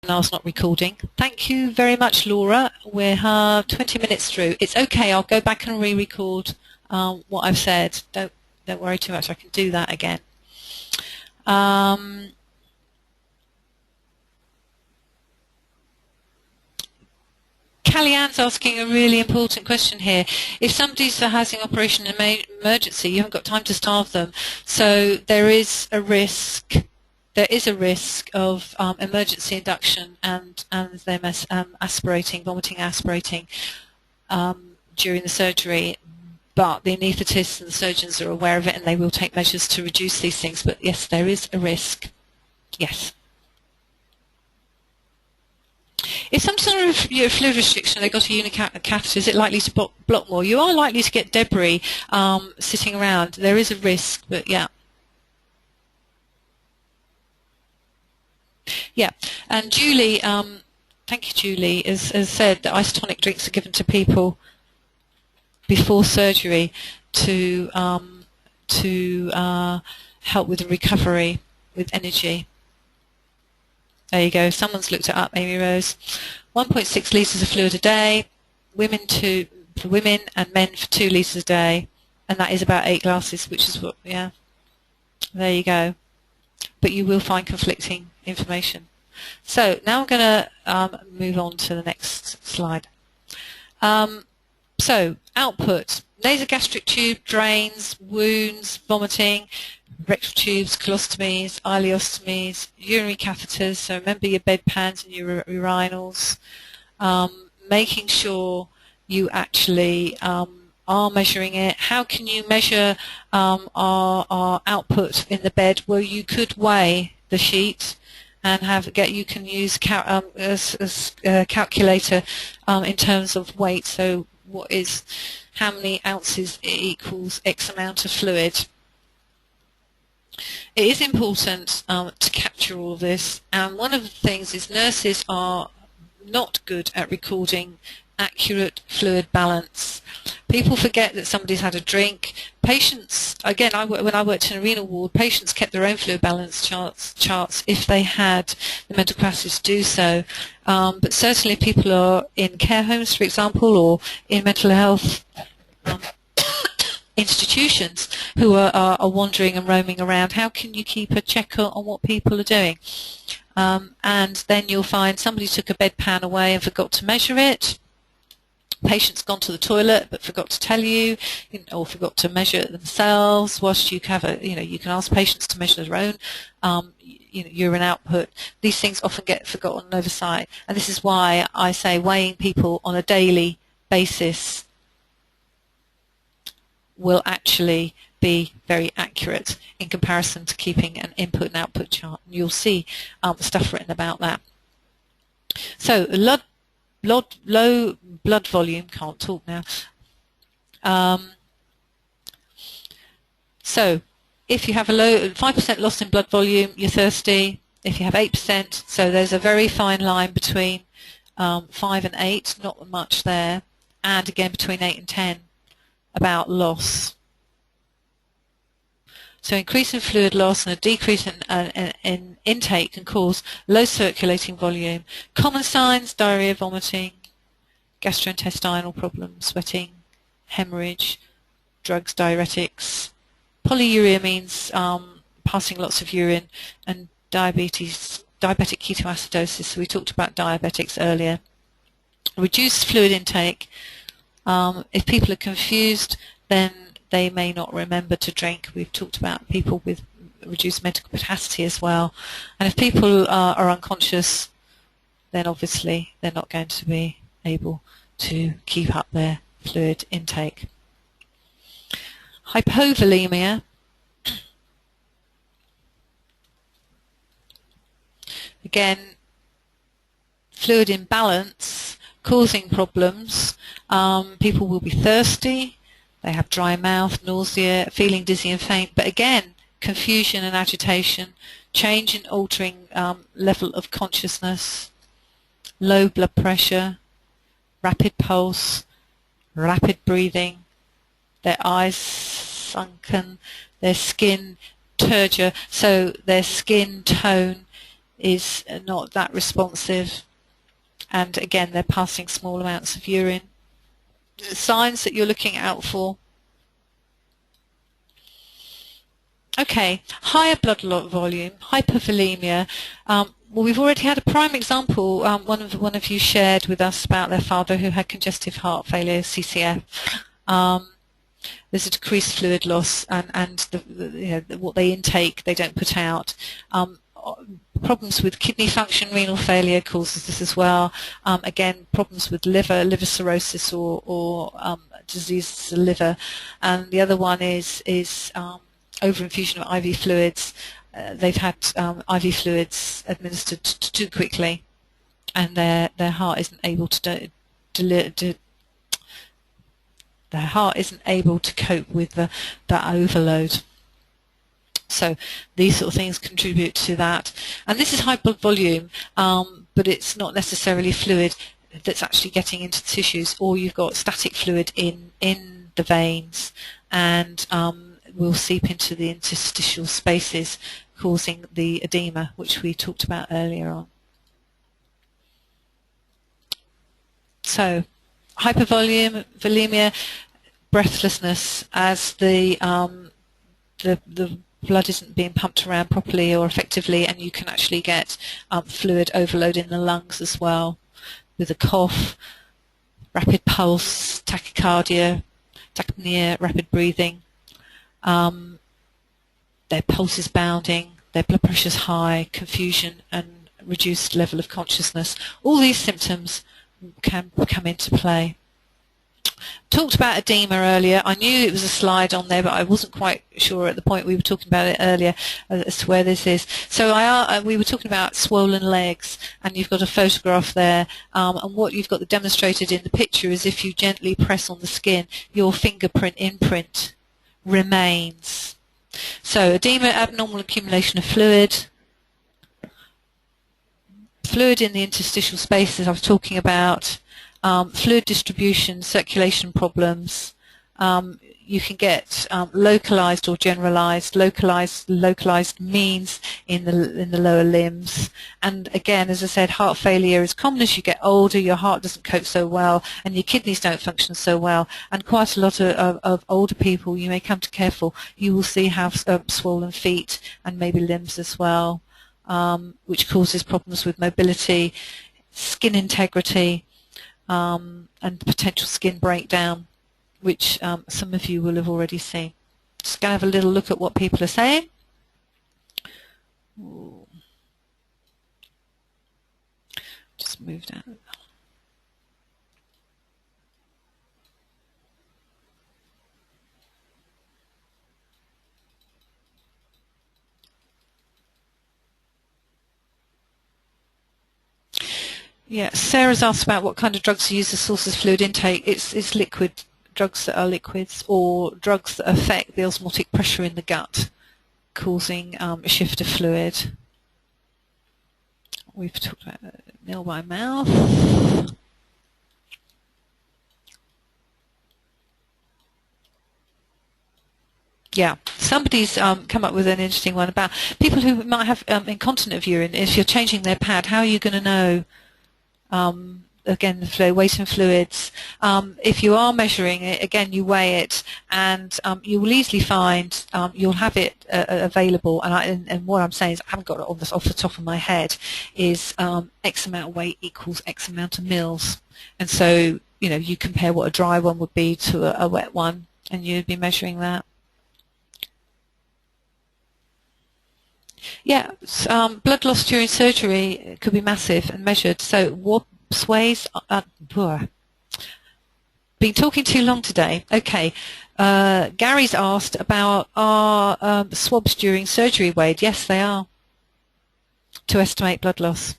I was not recording. Thank you very much, Laura. We're 20 minutes through. It's okay. I'll go back and re-record what I've said. Don't worry too much. I can do that again. Callie-Ann's asking a really important question here. If somebody's a housing operation emergency, you haven't got time to starve them. So there is a risk. There is a risk of emergency induction and them vomiting, aspirating during the surgery. But the anaesthetists and the surgeons are aware of it, and they will take measures to reduce these things. But yes, there is a risk. Yes. If some sort of fluid restriction, they've got a unicatheter, is it likely to block more? You are likely to get debris sitting around. There is a risk, but yeah. Yeah, and Julie, thank you, Julie, has said that isotonic drinks are given to people before surgery to help with the recovery, with energy. There you go. Someone's looked it up, Amy Rose. 1.6 litres of fluid a day. For women and men for 2 litres a day, and that is about 8 glasses, which is what. Yeah. There you go. But you will find conflicting information. So now I'm going to move on to the next slide. So output: nasogastric tube, drains, wounds, vomiting, rectal tubes, colostomies, ileostomies, urinary catheters. So remember your bedpans and your urinals. Making sure you actually are measuring it. How can you measure our output in the bed? Well, you could weigh the sheet and you can use a calculator in terms of weight. So how many ounces equals X amount of fluid. It is important to capture all of this, and one of the things is nurses are not good at recording accurate fluid balance. People forget that somebody's had a drink. Patients, again, when I worked in a renal ward, patients kept their own fluid balance charts if they had the mental capacity to do so. But certainly if people are in care homes, for example, or in mental health institutions who are wandering and roaming around, how can you keep a check on what people are doing? And then you'll find somebody took a bedpan away and forgot to measure it. Patient's gone to the toilet but forgot to tell you, or forgot to measure it themselves. Whilst you have you can ask patients to measure their own urine output. These things often get forgotten and oversight, and this is why I say weighing people on a daily basis will actually be very accurate in comparison to keeping an input and output chart. You'll see stuff written about that. So low blood volume, can't talk now. So if you have a low 5% loss in blood volume, you're thirsty. If you have 8%, so there's a very fine line between 5 and 8, not much there, and again between 8 and 10 about loss. So increase in fluid loss and a decrease in intake can cause low circulating volume. Common signs: diarrhea, vomiting, gastrointestinal problems, sweating, hemorrhage, drugs, diuretics. Polyuria means passing lots of urine, and diabetic ketoacidosis. So we talked about diabetics earlier. Reduced fluid intake. If people are confused, then they may not remember to drink. We've talked about people with reduced mental capacity as well. And if people are unconscious, then obviously they're not going to be able to keep up their fluid intake. Hypovolemia. Again, fluid imbalance causing problems. People will be thirsty. They have dry mouth, nausea, feeling dizzy and faint, but again, confusion and agitation, change in altering level of consciousness, low blood pressure, rapid pulse, rapid breathing, their eyes sunken, their skin turgor, so their skin tone is not that responsive, and again they're passing small amounts of urine. Signs that you're looking out for. Okay, higher blood volume, hypervolemia. Well, we've already had a prime example. One of you shared with us about their father who had congestive heart failure, CCF. There's a decreased fluid loss, and what they intake, they don't put out. Problems with kidney function, renal failure causes this as well. Again, problems with liver cirrhosis or disease of the liver. And the other one is overinfusion of IV fluids. They've had IV fluids administered too quickly, and their heart isn't able to cope with that overload. So these sort of things contribute to that. And this is high blood volume, but it's not necessarily fluid that's actually getting into the tissues, or you've got static fluid in the veins, and will seep into the interstitial spaces, causing the edema, which we talked about earlier on. So hypervolemia, breathlessness, as the blood isn't being pumped around properly or effectively, and you can actually get fluid overload in the lungs as well, with a cough, rapid pulse, tachycardia, tachypnea, rapid breathing. Their pulse is bounding, their blood pressure is high, confusion and reduced level of consciousness. All these symptoms can come into play. Talked about edema earlier. I knew it was a slide on there, but I wasn't quite sure at the point we were talking about it earlier as to where this is. So we were talking about swollen legs, and you've got a photograph there, and what you've got demonstrated in the picture is if you gently press on the skin, your fingerprint imprint remains. So edema, abnormal accumulation of fluid in the interstitial spaces I was talking about, fluid distribution, circulation problems. You can get localized or generalized. Localized means in the lower limbs. And again, as I said, heart failure is common as you get older. Your heart doesn't cope so well, and your kidneys don't function so well. And quite a lot of older people you may come to care for, you will see have swollen feet and maybe limbs as well, which causes problems with mobility, skin integrity, and potential skin breakdown, which some of you will have already seen. Just going to have a little look at what people are saying. Ooh. Just move down. Yeah, Sarah's asked about what kind of drugs are used as sources of fluid intake. It's liquid. Drugs that are liquids, or drugs that affect the osmotic pressure in the gut, causing a shift of fluid. We've talked about nil by mouth. Yeah, somebody's come up with an interesting one about people who might have incontinent of urine. If you're changing their pad, how are you going to know? Again, the flow, weight and fluids. If you are measuring it, again, you weigh it, and you will easily find you'll have it available. And what I'm saying is, I haven't got it off the top of my head, is X amount of weight equals X amount of mils. And so, you compare what a dry one would be to a wet one, and you'd be measuring that. Yeah, blood loss during surgery could be massive and measured. So what sways? Been talking too long today. Okay, Gary's asked about are swabs during surgery weighed? Yes, they are, to estimate blood loss.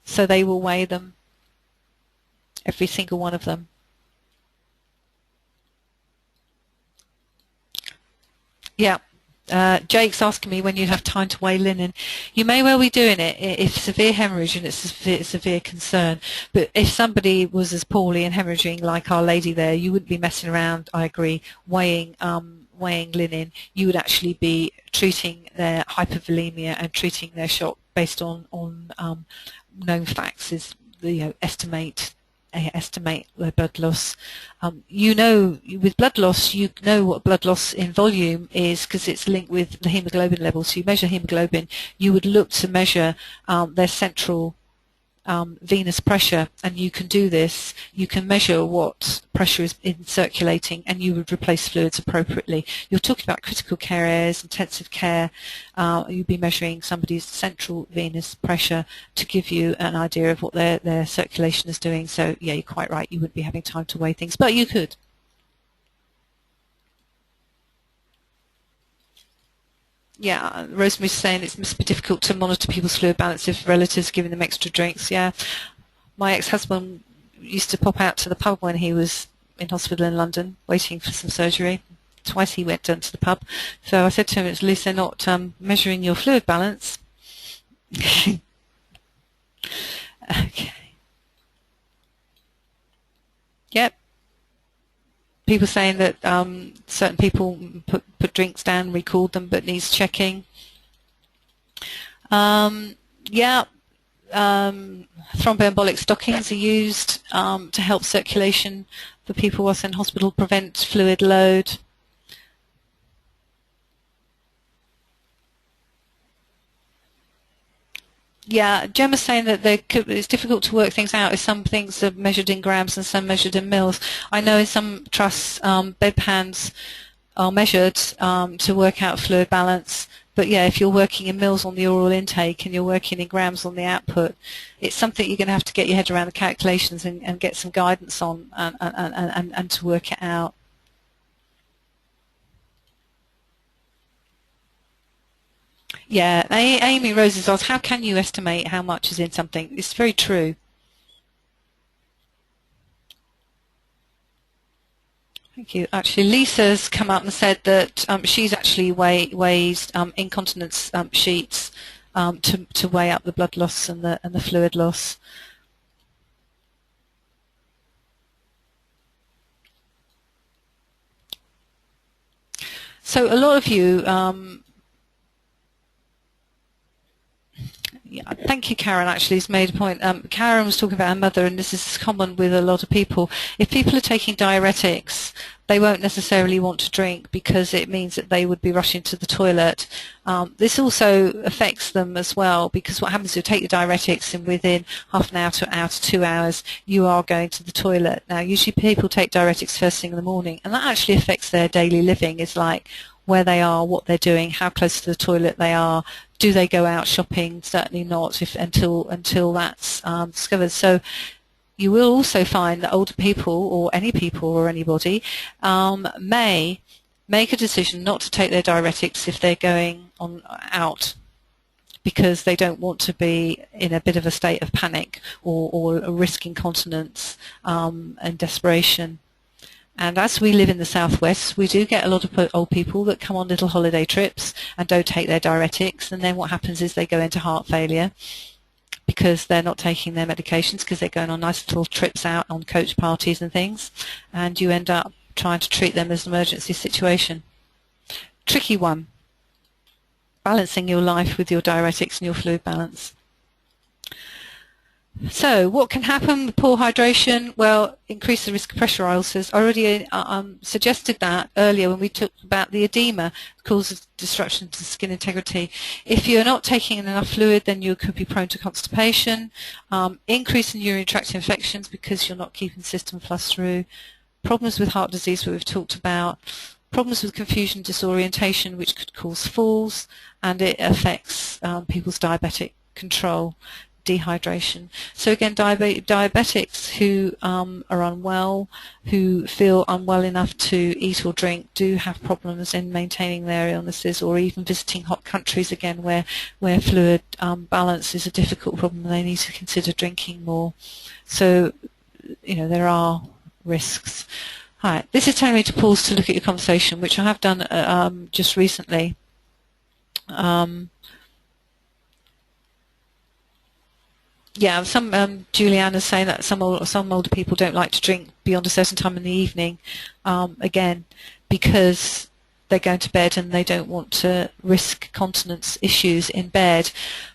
So they will weigh them, every single one of them. Yeah. Jake's asking me when you have time to weigh linen. You may well be doing it if severe hemorrhage and it's a severe concern. But if somebody was as poorly and hemorrhaging like Our Lady there, you wouldn't be messing around, I agree, weighing linen. You would actually be treating their hypervolemia and treating their shock based on known facts is estimate the blood loss. With blood loss, you know what blood loss in volume is because it's linked with the hemoglobin level. So you measure hemoglobin. You would look to measure their central venous pressure, and you can do this. You can measure what pressure is in circulating, and you would replace fluids appropriately. You're talking about critical care areas, intensive care. You'd be measuring somebody's central venous pressure to give you an idea of what their circulation is doing. So yeah, you're quite right. You wouldn't be having time to weigh things, but you could. Yeah, Rosemary's saying it must be difficult to monitor people's fluid balance if relatives are giving them extra drinks. Yeah, my ex-husband used to pop out to the pub when he was in hospital in London waiting for some surgery. Twice he went down to the pub. So I said to him, at least they're not measuring your fluid balance. Okay. Yep. People saying that certain people put drinks down, recalled them, but needs checking. Yeah, thromboembolic stockings are used to help circulation for people whilst in hospital, prevent fluid load. Yeah, Gemma's saying that it's difficult to work things out if some things are measured in grams and some measured in mils. I know in some trusts bedpans are measured to work out fluid balance, but yeah, if you're working in mils on the oral intake and you're working in grams on the output, it's something you're going to have to get your head around the calculations and get some guidance on and to work it out. Yeah, Amy Roses asked, how can you estimate how much is in something? It's very true. Thank you. Actually, Lisa's come up and said that she's actually weighs incontinence sheets to weigh up the blood loss and the fluid loss. So a lot of you. Yeah, thank you, Karen. Actually, has made a point. Karen was talking about her mother, and this is common with a lot of people. If people are taking diuretics, they won't necessarily want to drink because it means that they would be rushing to the toilet. This also affects them as well because what happens is you take the diuretics and within half an hour to 2 hours, you are going to the toilet. Now, usually people take diuretics first thing in the morning, and that actually affects their daily living. It's like where they are, what they're doing, how close to the toilet they are. Do they go out shopping? Certainly not until that's discovered. So you will also find that older people or any people or anybody may make a decision not to take their diuretics if they're going out because they don't want to be in a bit of a state of panic or risk incontinence and desperation. And as we live in the southwest, we do get a lot of old people that come on little holiday trips and don't take their diuretics, and then what happens is they go into heart failure because they're not taking their medications because they're going on nice little trips out on coach parties and things, and you end up trying to treat them as an emergency situation. Tricky one, balancing your life with your diuretics and your fluid balance. So what can happen with poor hydration? Well, increase the risk of pressure ulcers. I already suggested that earlier when we talked about the edema causes disruption to skin integrity. If you're not taking in enough fluid, then you could be prone to constipation, increase in urinary tract infections because you're not keeping the system flushed through, problems with heart disease, what we've talked about, problems with confusion, disorientation, which could cause falls, and it affects people's diabetic control. Dehydration. So again, diabetics who are unwell, who feel unwell enough to eat or drink, do have problems in maintaining their illnesses, or even visiting hot countries again where fluid balance is a difficult problem and they need to consider drinking more. So, there are risks. All right, this is telling me to pause to look at your conversation, which I have done just recently. Yeah, Juliana's saying that some older people don't like to drink beyond a certain time in the evening, again, because they're going to bed and they don't want to risk continence issues in bed.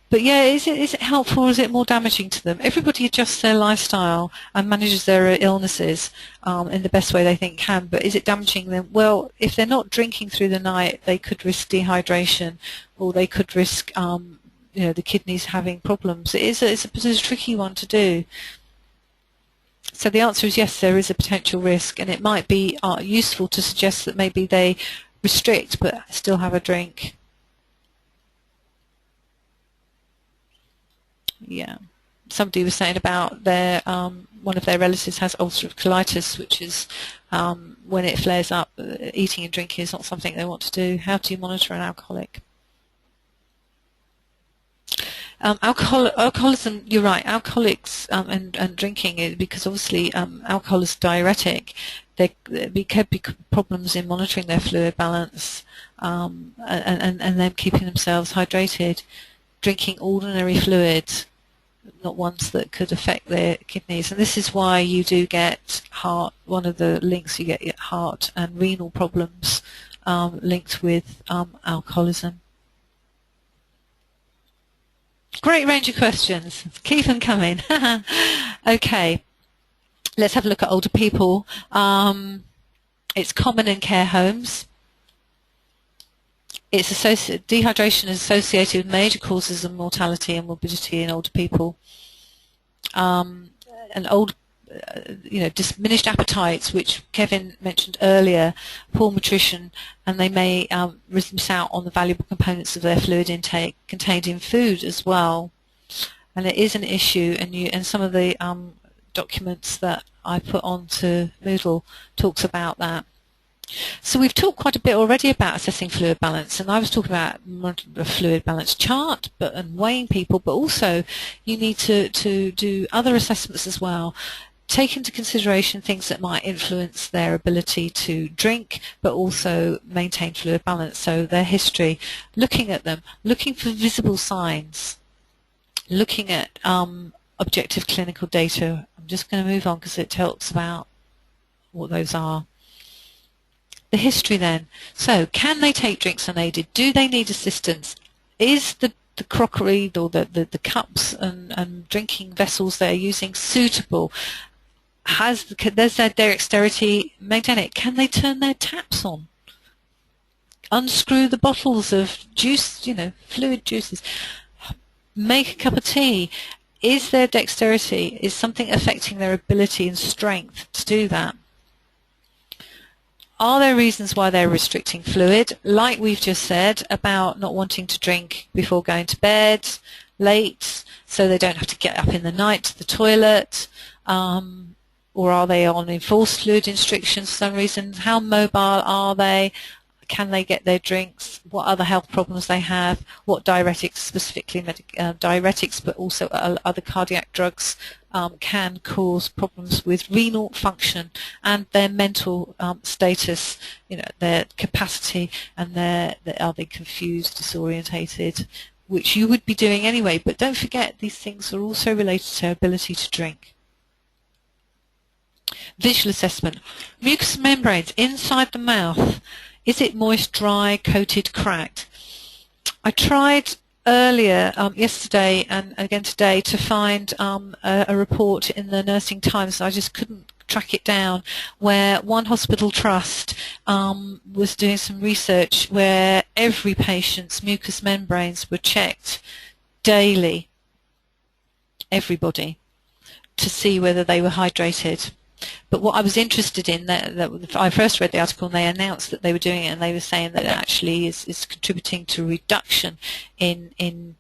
But yeah, is it helpful or is it more damaging to them? Everybody adjusts their lifestyle and manages their illnesses in the best way they think can, but is it damaging them? Well, if they're not drinking through the night, they could risk dehydration, or they could risk the kidneys having problems. It's a tricky one to do. So the answer is yes, there is a potential risk, and it might be useful to suggest that maybe they restrict but still have a drink. Yeah, somebody was saying about their one of their relatives has ulcerative colitis, which is when it flares up, eating and drinking is not something they want to do. How do you monitor an alcoholic? Alcoholism, you're right, alcoholics and drinking, because obviously alcohol is diuretic, there could be problems in monitoring their fluid balance and them keeping themselves hydrated. Drinking ordinary fluids, not ones that could affect their kidneys. And this is why you do get heart, one of the links you get heart and renal problems linked with alcoholism. Great range of questions. Keep them coming. Okay, let's have a look at older people. It's common in care homes. Dehydration is associated with major causes of mortality and morbidity in older people. Diminished appetites, which Kevin mentioned earlier, poor nutrition, and they may miss out on the valuable components of their fluid intake contained in food as well. And it is an issue, and some of the documents that I put onto Moodle talks about that. So we've talked quite a bit already about assessing fluid balance, and I was talking about a fluid balance chart and weighing people, but also you need to do other assessments as well. Take into consideration things that might influence their ability to drink, but also maintain fluid balance. So their history, looking at them, looking for visible signs, looking at objective clinical data. I'm just going to move on because it talks about what those are. The history then. So can they take drinks unaided? Do they need assistance? Is the crockery or the cups and drinking vessels they're using suitable? There's their dexterity, maintain it. Can they turn their taps on? Unscrew the bottles of juice, fluid juices. Make a cup of tea. Is their dexterity, is something affecting their ability and strength to do that? Are there reasons why they're restricting fluid, like we've just said about not wanting to drink before going to bed late, so they don't have to get up in the night to the toilet? Or are they on enforced fluid restrictions for some reason? How mobile are they? Can they get their drinks? What other health problems they have? What diuretics, specifically diuretics, but also other cardiac drugs, can cause problems with renal function and their mental status, their capacity, and are they confused, disorientated, which you would be doing anyway. But don't forget, these things are also related to ability to drink. Visual assessment. Mucous membranes inside the mouth. Is it moist, dry, coated, cracked? I tried earlier yesterday and again today to find a report in the Nursing Times. I just couldn't track it down, where one hospital trust was doing some research where every patient's mucous membranes were checked daily, everybody, to see whether they were hydrated. But what I was interested in, that I first read the article and they announced that they were doing it, and they were saying that it actually is contributing to reduction in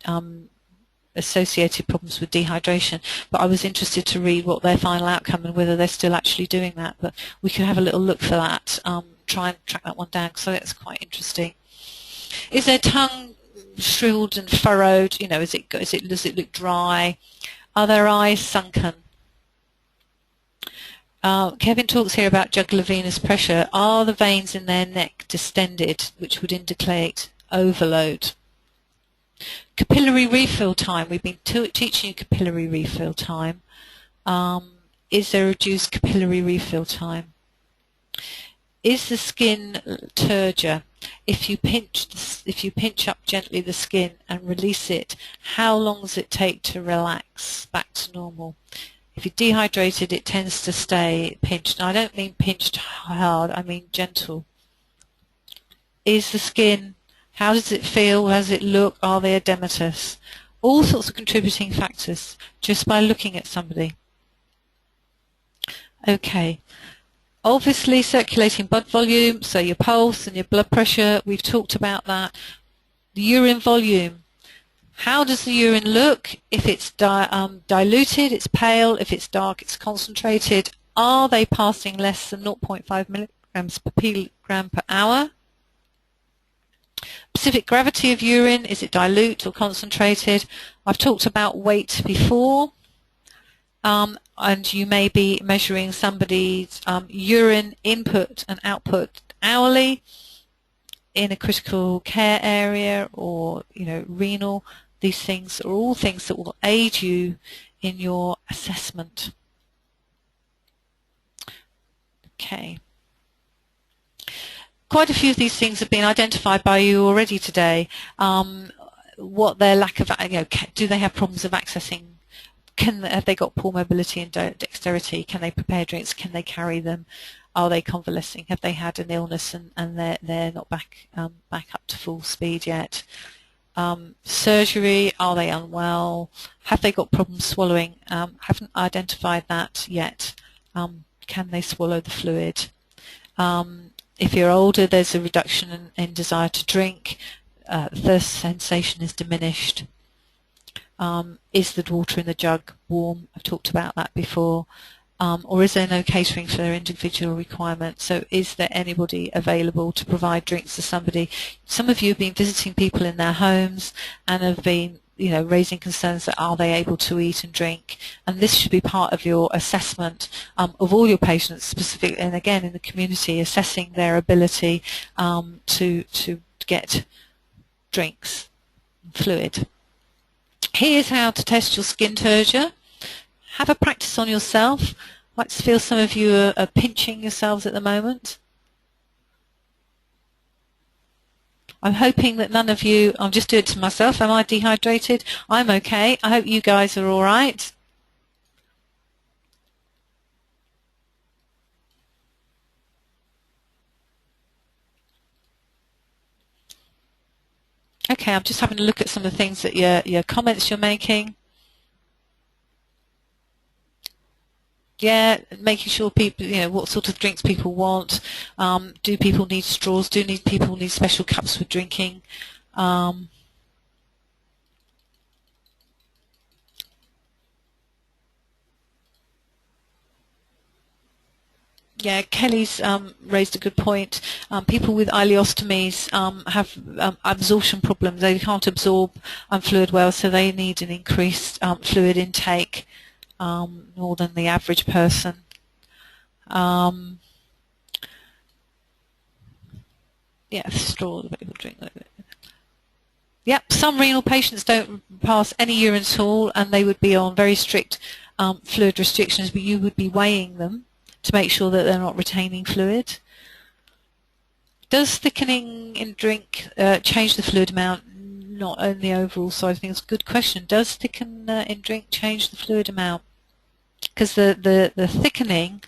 associated problems with dehydration. But I was interested to read what their final outcome and whether they're still actually doing that. But we could have a little look for that, try and track that one down, so that's quite interesting. Is their tongue shrivelled and furrowed? Does it look dry? Are their eyes sunken? Kevin talks here about jugular venous pressure. Are the veins in their neck distended, which would indicate overload? Capillary refill time. We've been teaching you capillary refill time. Is there reduced capillary refill time? Is the skin turgor? If you pinch up gently the skin and release it, how long does it take to relax back to normal? If you're dehydrated, it tends to stay pinched. Now, I don't mean pinched hard, I mean gentle. Is the skin, how does it feel? How does it look? Are they edematous? All sorts of contributing factors just by looking at somebody. Okay. Obviously, circulating blood volume, so your pulse and your blood pressure, we've talked about that. The urine volume. How does the urine look? If it's diluted, it's pale. If it's dark, it's concentrated. Are they passing less than 0.5 milligrams per kilogram per hour? Specific gravity of urine, is it dilute or concentrated? I've talked about weight before. And you may be measuring somebody's urine input and output hourly in a critical care area or, renal. These things are all things that will aid you in your assessment. Okay. Quite a few of these things have been identified by you already today. What their lack of, do they have problems of accessing? Have they got poor mobility and dexterity? Can they prepare drinks? Can they carry them? Are they convalescing? Have they had an illness and they're not back up to full speed yet? Surgery, are they unwell? Have they got problems swallowing? Haven't identified that yet. Can they swallow the fluid? If you're older, there's a reduction in desire to drink. Thirst sensation is diminished. Is the water in the jug warm? I've talked about that before. Or is there no catering for their individual requirements? So is there anybody available to provide drinks to somebody? Some of you have been visiting people in their homes and have been, raising concerns that are they able to eat and drink? And this should be part of your assessment of all your patients, specifically, and again in the community, assessing their ability to get drinks, fluid. Here's how to test your skin turgor. Have a practice on yourself. I like to feel some of you are pinching yourselves at the moment. I'm hoping that none of you, I'll just do it to myself. Am I dehydrated? I'm okay. I hope you guys are all right. Okay, I'm just having a look at some of the things that your comments you're making. Yeah, making sure people, what sort of drinks people want. Do people need straws? Do people need special cups for drinking? Yeah, Kelly's raised a good point. People with ileostomies have absorption problems. They can't absorb fluid well, so they need an increased fluid intake more than the average person. Yeah, straw, people drink like that. Yep, some renal patients don't pass any urine at all, and they would be on very strict fluid restrictions, but you would be weighing them to make sure that they're not retaining fluid. Does thickening in drink change the fluid amount, not only overall side of things? Good question. Does thicken in drink change the fluid amount? Because the thickening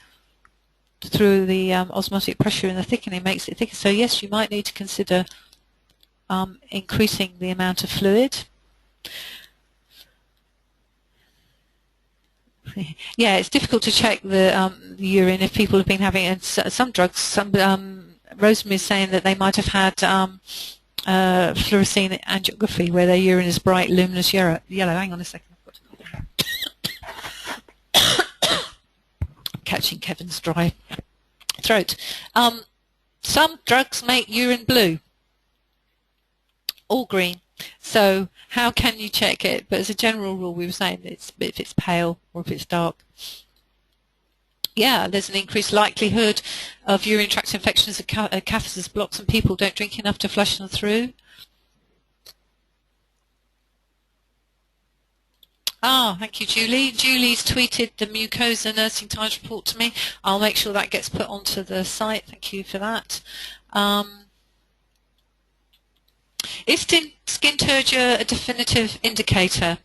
through the osmotic pressure in the thickening makes it thicker. So yes, you might need to consider increasing the amount of fluid. Yeah, it's difficult to check the urine if people have been having some drugs. Rosemary is saying that they might have had fluorescein angiography where their urine is bright, luminous yellow. Hang on a second. I'm catching Kevin's dry throat. Some drugs make urine blue or green. So how can you check it? But as a general rule, we were saying if it's pale or if it's dark. Yeah, there's an increased likelihood of urinary tract infections, catheters, blocks, and people don't drink enough to flush them through. Ah, thank you, Julie. Julie's tweeted the mucosa nursing times report to me. I'll make sure that gets put onto the site. Thank you for that. Is skin turgor a definitive indicator?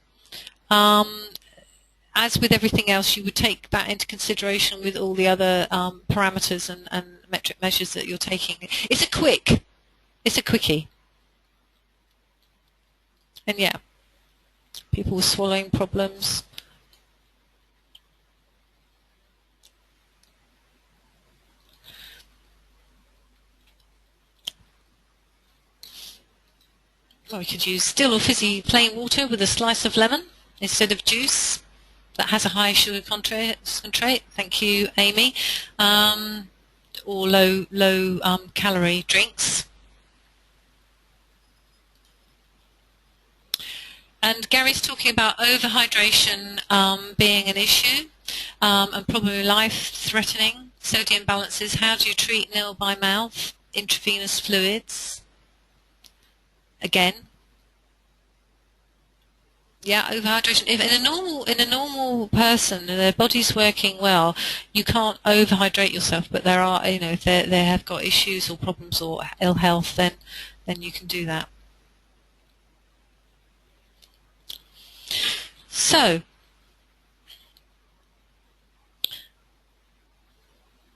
As with everything else, you would take that into consideration with all the other parameters and metric measures that you're taking. It's a quickie. And yeah, people with swallowing problems. Well, we could use still or fizzy plain water with a slice of lemon instead of juice that has a high sugar concentrate. Thank you, Amy. Or low calorie drinks. And Gary's talking about overhydration being an issue and probably life-threatening. Sodium balances. How do you treat nil by mouth? Intravenous fluids. Again, yeah, overhydration. If in a normal person, and their body's working well, you can't overhydrate yourself. But there are, if they have got issues or problems or ill health, then you can do that. So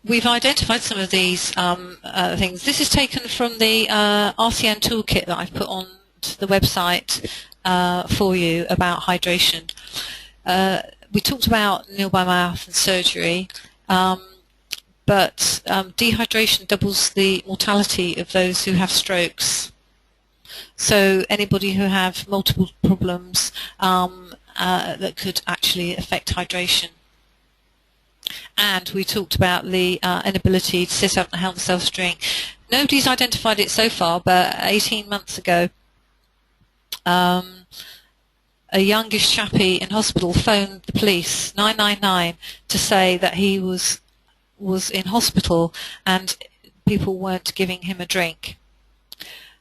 we've identified some of these things. This is taken from the RCN toolkit that I've put on to the website for you about hydration. We talked about nil by mouth and surgery, but dehydration doubles the mortality of those who have strokes. So anybody who have multiple problems that could actually affect hydration. And we talked about the inability to sit up and help themselves drink. Nobody's identified it so far, but 18 months ago, a youngish chappie in hospital phoned the police, 999, to say that he was in hospital and people weren't giving him a drink.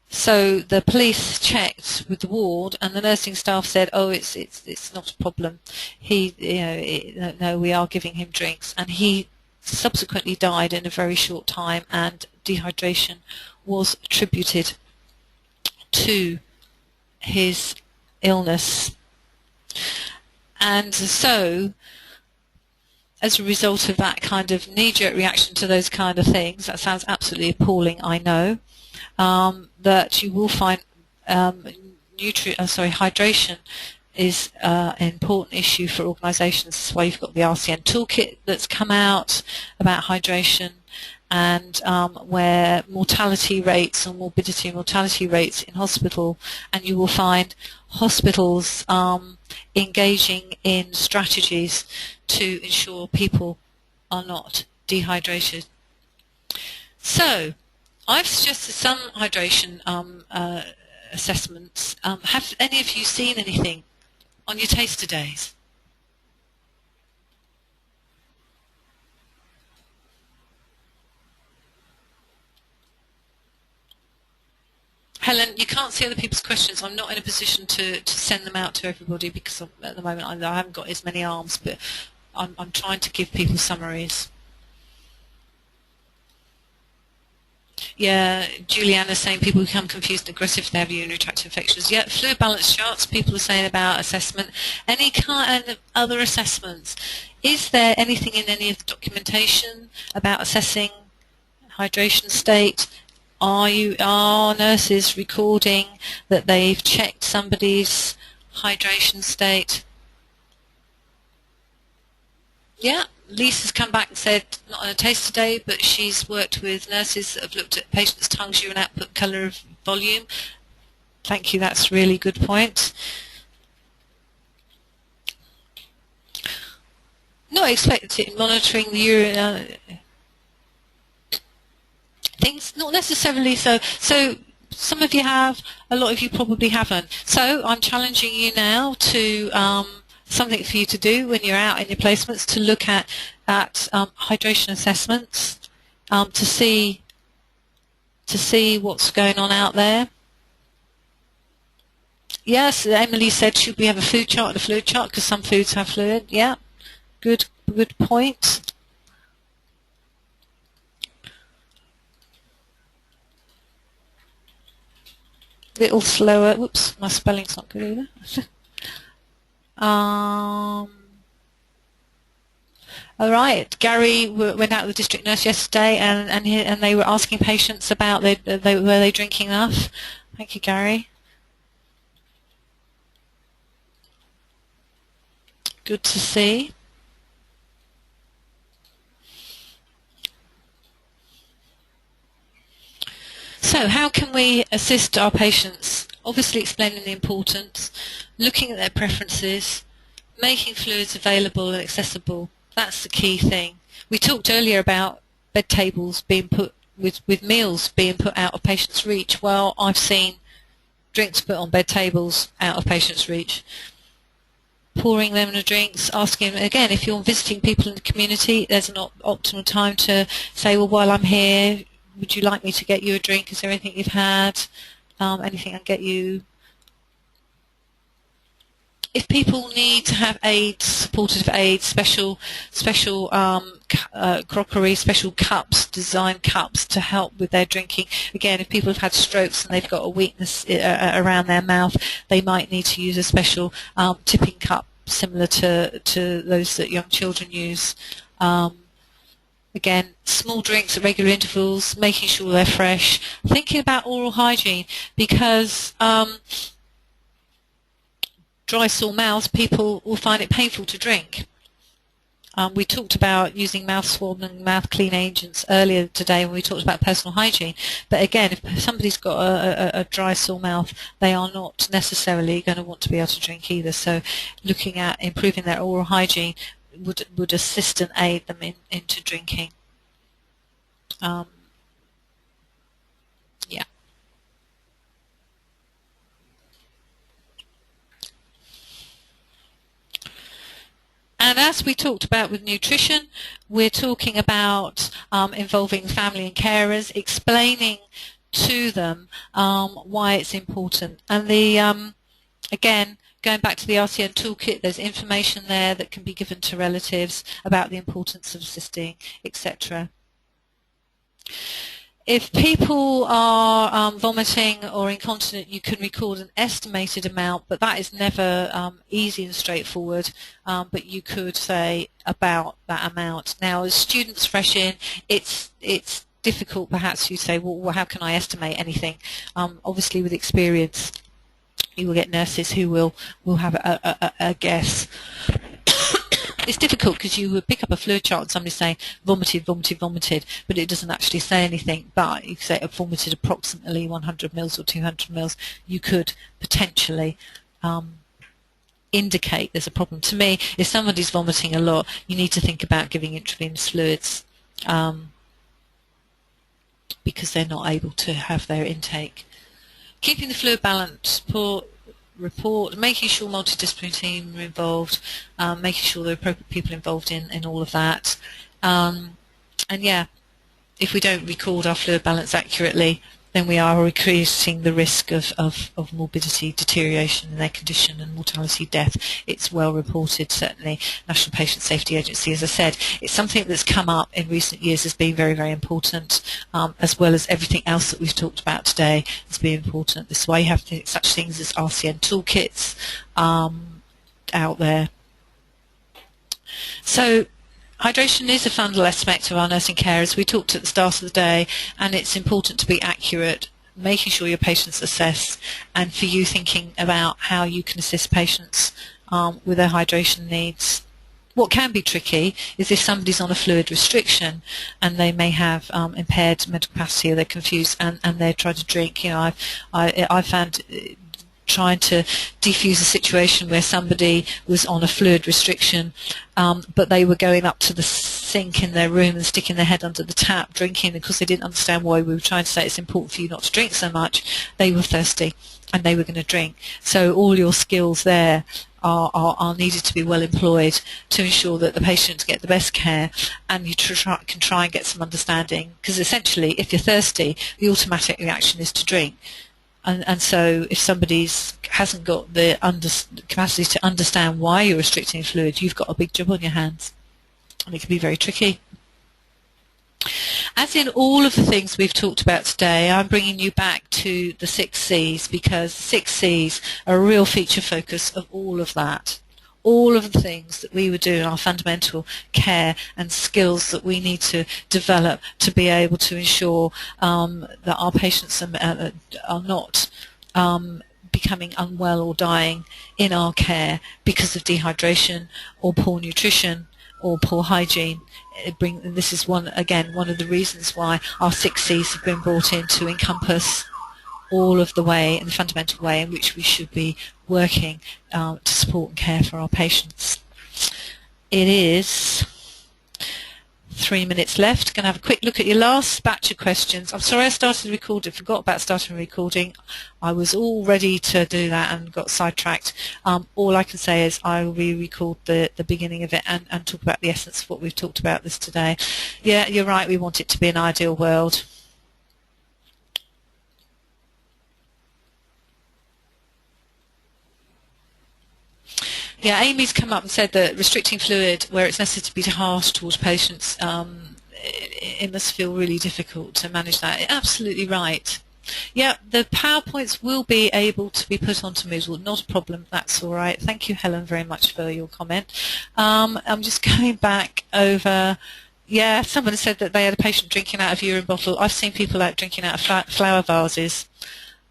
So the police checked with the ward, and the nursing staff said, "Oh, it's not a problem. No, we are giving him drinks." And he subsequently died in a very short time, and dehydration was attributed to his illness. And so, as a result of that kind of knee-jerk reaction to those kind of things, that sounds absolutely appalling, I know. That you will find hydration is an important issue for organisations. That's why you've got the RCN toolkit that's come out about hydration, and where mortality rates and morbidity and mortality rates in hospital, and you will find hospitals engaging in strategies to ensure people are not dehydrated. So I've suggested some hydration assessments. Have any of you seen anything on your taster days? Helen, you can't see other people's questions. I'm not in a position to send them out to everybody because at the moment I haven't got as many arms, but I'm trying to give people summaries. Yeah, Juliana's saying people become confused and aggressive if they have urinary tract infections. Yeah, fluid balance charts, people are saying about assessment. Any kind of other assessments? Is there anything in any of the documentation about assessing hydration state? Are nurses recording that they've checked somebody's hydration state? Yeah. Lisa's come back and said, not on a taster day, but she's worked with nurses that have looked at patients' tongues, urine output, colour, volume. Thank you, that's a really good point. Not expected monitoring the urine things, not necessarily so. So some of you have, a lot of you probably haven't. So I'm challenging you now to something for you to do when you're out in your placements, to look at hydration assessments, to see what's going on out there. Yes, Emily said, should we have a food chart and a fluid chart, because some foods have fluid. Yeah, good point. Little slower. Whoops, my spelling's not good either. All right, Gary went out with the district nurse yesterday, and they were asking patients about were they drinking enough. Thank you, Gary. Good to see. So how can we assist our patients? Obviously explaining the importance, looking at their preferences, making fluids available and accessible. That's the key thing. We talked earlier about bed tables being put with meals being put out of patients' reach. Well, I've seen drinks put on bed tables out of patients' reach. Pouring them the drinks, asking them, again, if you're visiting people in the community, there's an optimal time to say, well, while I'm here, would you like me to get you a drink? Is there anything you've had? Anything I can get you? If people need to have aids, supportive aids, special crockery, special cups, design cups to help with their drinking. Again, if people have had strokes and they've got a weakness around their mouth, they might need to use a special tipping cup similar to those that young children use. Again, small drinks at regular intervals, making sure they're fresh, thinking about oral hygiene, because dry, sore mouths, people will find it painful to drink. We talked about using mouth swab and mouth clean agents earlier today when we talked about personal hygiene. But again, if somebody's got a dry, sore mouth, they are not necessarily going to want to be able to drink either. So looking at improving their oral hygiene would assist and aid them into drinking. Yeah. And as we talked about with nutrition, we're talking about involving family and carers, explaining to them why it's important. And again, going back to the RCN toolkit, there's information there that can be given to relatives about the importance of assisting, etc. If people are vomiting or incontinent, you can record an estimated amount, but that is never easy and straightforward, but you could say about that amount. Now, as students fresh in, it's difficult perhaps you say, well, how can I estimate anything? Obviously, with experience, you will get nurses who will have a guess. It's difficult because you would pick up a fluid chart and somebody's saying vomited, vomited, vomited, but it doesn't actually say anything. But if you say it vomited approximately 100 mils or 200 mils, you could potentially indicate there's a problem. To me, if somebody's vomiting a lot, you need to think about giving intravenous fluids because they're not able to have their intake. Keeping the fluid balance, report, making sure multidisciplinary team are involved, making sure there are appropriate people involved in all of that. And yeah, if we don't record our fluid balance accurately, then we are increasing the risk of morbidity, deterioration in their condition and mortality, death. It's well reported, certainly. National Patient Safety Agency, as I said, it's something that's come up in recent years as being very, very important, as well as everything else that we've talked about today as being important. This is why you have such things as RCN toolkits out there. So hydration is a fundamental aspect of our nursing care, as we talked at the start of the day, and it's important to be accurate, making sure your patients assess, and for you thinking about how you can assist patients with their hydration needs. What can be tricky is if somebody's on a fluid restriction and they may have impaired mental capacity, or they're confused and they're trying to drink. You know, I found trying to defuse a situation where somebody was on a fluid restriction, but they were going up to the sink in their room and sticking their head under the tap drinking, because they didn't understand why we were trying to say it's important for you not to drink so much. They were thirsty and they were going to drink. So all your skills there are needed to be well employed to ensure that the patients get the best care, and you can try and get some understanding, because essentially if you're thirsty, the automatic reaction is to drink. And so if somebody's hasn't got the capacity to understand why you're restricting fluid, you've got a big job on your hands, and it can be very tricky. As in all of the things we've talked about today, I'm bringing you back to the 6 C's, because 6 C's are a real feature focus of all of that. All of the things that we would do in our fundamental care and skills that we need to develop to be able to ensure that our patients are not becoming unwell or dying in our care because of dehydration or poor nutrition or poor hygiene. This is one of the reasons why our 6 C's have been brought in to encompass all of the way and the fundamental way in which we should be working to support and care for our patients. It is 3 minutes left. Going to have a quick look at your last batch of questions. I'm sorry I started recording, forgot about starting recording. I was all ready to do that and got sidetracked. All I can say is I will re-record the beginning of it and talk about the essence of what we've talked about this today. Yeah, you're right, we want it to be an ideal world. Yeah, Amy's come up and said that restricting fluid where it's necessary to be harsh towards patients, it must feel really difficult to manage that. Absolutely right. Yeah, the PowerPoints will be able to be put onto Moodle, not a problem, that's all right. Thank you, Helen, very much for your comment. I'm just going back over, yeah, someone said that they had a patient drinking out of a urine bottle. I've seen people out drinking out of flower vases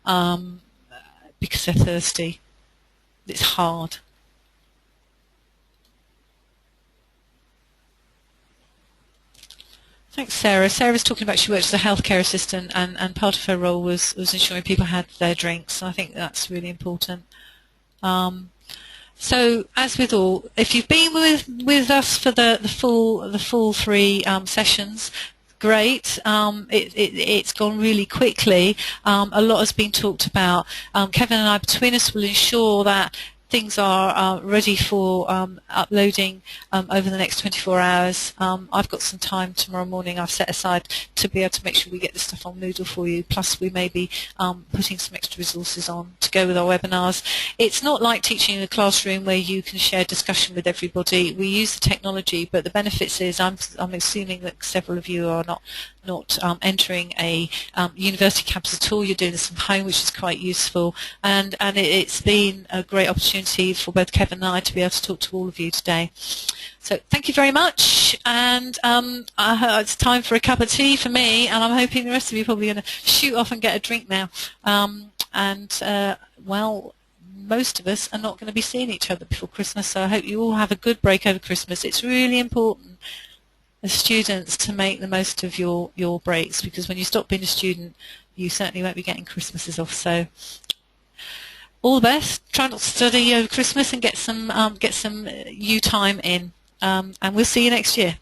because they're thirsty. It's hard. Thanks, Sarah. Sarah's talking about she works as a healthcare assistant, and part of her role was ensuring people had their drinks. I think that's really important. So, as with all, if you've been with us for the full 3 sessions, great. It's gone really quickly. A lot has been talked about. Kevin and I, between us, will ensure that things are ready for uploading over the next 24 hours. I've got some time tomorrow morning I've set aside to be able to make sure we get this stuff on Moodle for you, plus we may be putting some extra resources on to go with our webinars. It's not like teaching in a classroom where you can share discussion with everybody. We use the technology, but the benefits is I'm assuming that several of you are not entering a university campus at all. You're doing this from home, which is quite useful, and it's been a great opportunity for both Kevin and I to be able to talk to all of you today. So thank you very much, and it's time for a cup of tea for me, and I'm hoping the rest of you are probably going to shoot off and get a drink now. Well, most of us are not going to be seeing each other before Christmas, so I hope you all have a good break over Christmas. It's really important as students to make the most of your breaks, because when you stop being a student, you certainly won't be getting Christmases off. So all the best. Try not to study over Christmas and get some you time in, and we'll see you next year.